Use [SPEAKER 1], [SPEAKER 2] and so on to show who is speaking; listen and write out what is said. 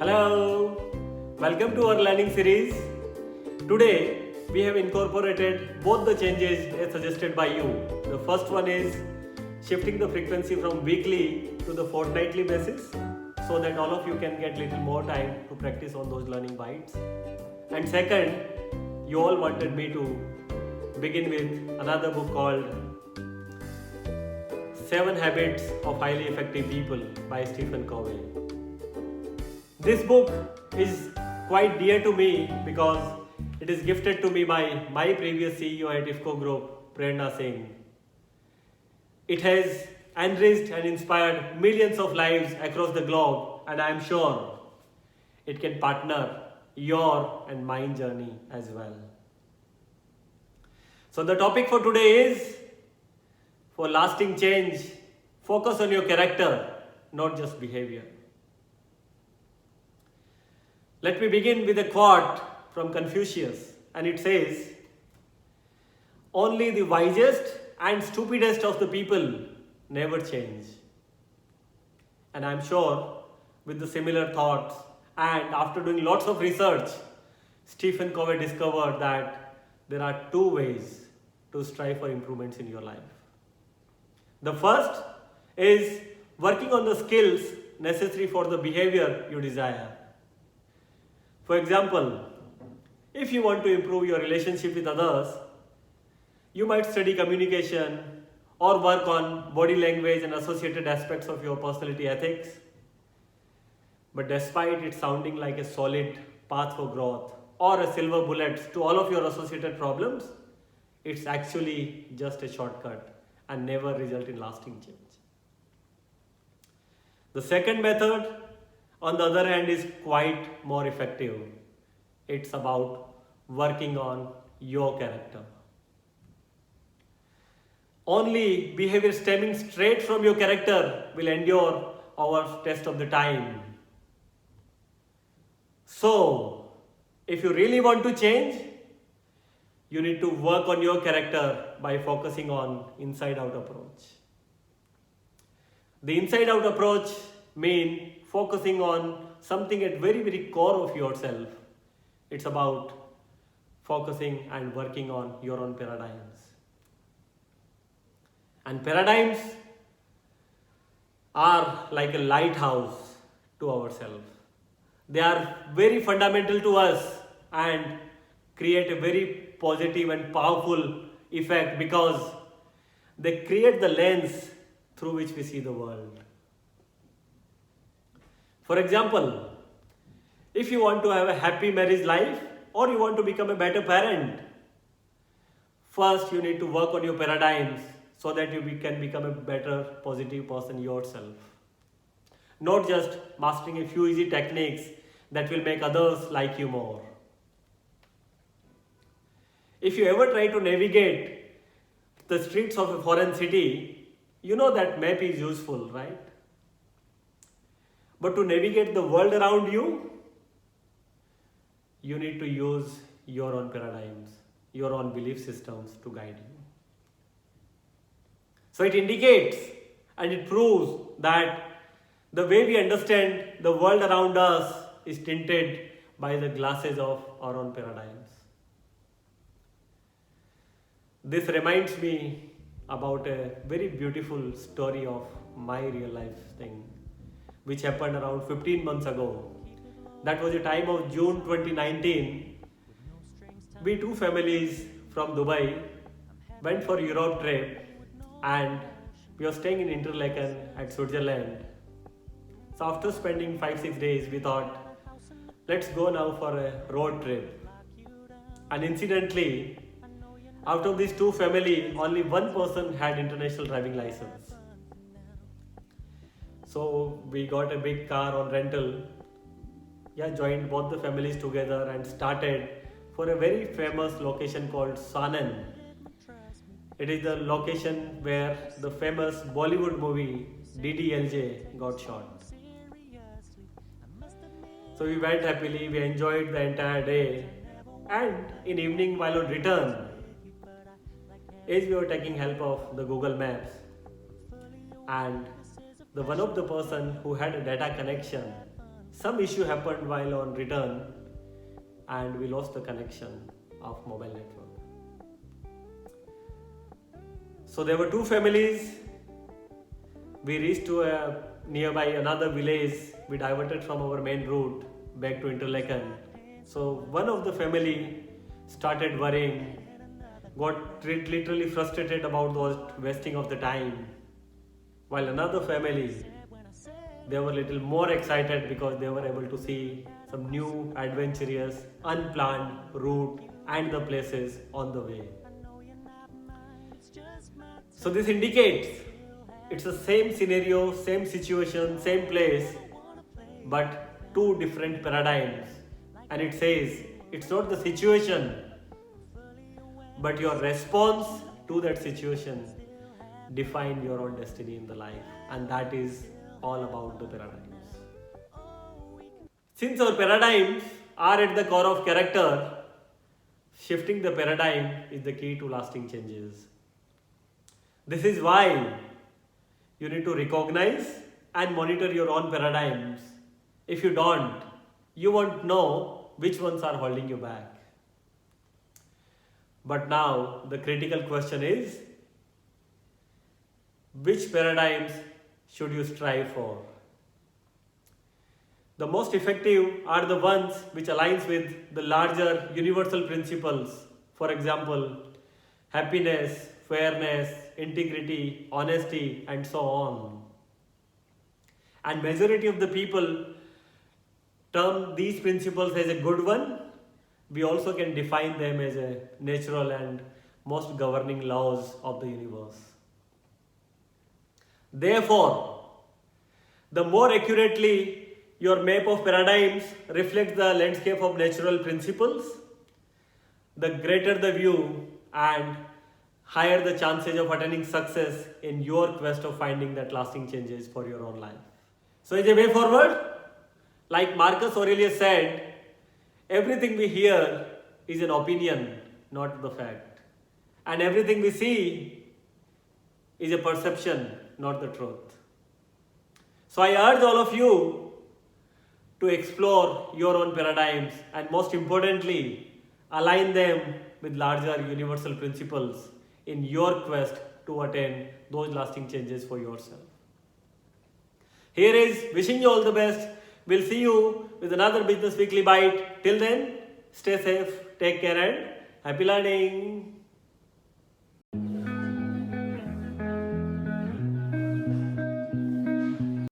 [SPEAKER 1] Hello, welcome to our learning series. Today we have incorporated both the changes as suggested by you. The first one is shifting the frequency from weekly to the fortnightly basis so that all of you can get little more time to practice on those learning bites. And second, you all wanted me to begin with another book called 7 Habits of Highly Effective People by Stephen Covey. This book is quite dear to me because it is gifted to me by my previous CEO at IFCO Group, Prerna Singh. It has enriched and inspired millions of lives across the globe, and I am sure it can partner your and mine journey as well. So the topic for today is, for lasting change, focus on your character, not just behavior. Let me begin with a quote from Confucius, and it says, "Only the wisest and stupidest of the people never change." And I'm sure with the similar thoughts, and after doing lots of research, Stephen Covey discovered that there are two ways to strive for improvements in your life. The first is working on the skills necessary for the behavior you desire. For example, if you want to improve your relationship with others, you might study communication or work on body language and associated aspects of your personality ethics. But despite it sounding like a solid path for growth or a silver bullet to all of your associated problems, it's actually just a shortcut and never result in lasting change. The second method, on the other hand, is quite more effective. It's about working on your character. Only behavior stemming straight from your character will endure our test of the time. So, if you really want to change, you need to work on your character by focusing on inside-out approach. The inside-out approach means focusing on something at very core of yourself. It's about focusing and working on your own paradigms. And paradigms are like a lighthouse to ourselves. They are very fundamental to us and create a very positive and powerful effect because they create the lens through which we see the world. For example, if you want to have a happy marriage life or you want to become a better parent, first you need to work on your paradigms so that you can become a better, positive person yourself. Not just mastering a few easy techniques that will make others like you more. If you ever try to navigate the streets of a foreign city, you know that map is useful, right? But to navigate the world around you, you need to use your own paradigms, your own belief systems to guide you. So it indicates and it proves that the way we understand the world around us is tinted by the glasses of our own paradigms. This reminds me about a very beautiful story of my real life thing, which happened around 15 months ago. That was the time of June 2019. We two families from Dubai went for Europe trip and we were staying in Interlaken at Switzerland. So after spending 5-6 days, we thought, let's go now for a road trip. And incidentally, out of these two families, only one person had international driving license. So we got a big car on rental, joined both the families together and started for a very famous location called Sanan. It is the location where the famous Bollywood movie DDLJ got shot. So we went happily, we enjoyed the entire day, and in evening while on return, as we were taking help of the Google Maps, and one of the person who had a data connection some issue happened while on return and we lost the connection of mobile network. So there were two families. We reached to a nearby another village. We diverted from our main route back to Interlaken. So one of the family started worrying, got literally frustrated about the wasting of the time, while another family, they were a little more excited because they were able to see some new adventurous unplanned route and the places on the way. So this indicates it's the same scenario, same situation, same place, but two different paradigms. And it says it's not the situation, but your response to that situation define your own destiny in the life. And that is all about the paradigms. Since our paradigms are at the core of character, shifting the paradigm is the key to lasting changes. This is why you need to recognize and monitor your own paradigms. If you don't, you won't know which ones are holding you back. But now the critical question is, which paradigms should you strive for? The most effective are the ones which aligns with the larger universal principles. For example, happiness, fairness, integrity, honesty, and so on. And majority of the people term these principles as a good one. We also can define them as a natural and most governing laws of the universe. Therefore, the more accurately your map of paradigms reflects the landscape of natural principles, the greater the view and higher the chances of attaining success in your quest of finding that lasting changes for your own life. So as a way forward, like Marcus Aurelius said, everything we hear is an opinion, not the fact. And everything we see is a perception, not the truth. So I urge all of you to explore your own paradigms and most importantly, align them with larger universal principles in your quest to attain those lasting changes for yourself. Here is wishing you all the best. We'll see you with another Business Weekly Bite. Till then, stay safe, take care and happy learning.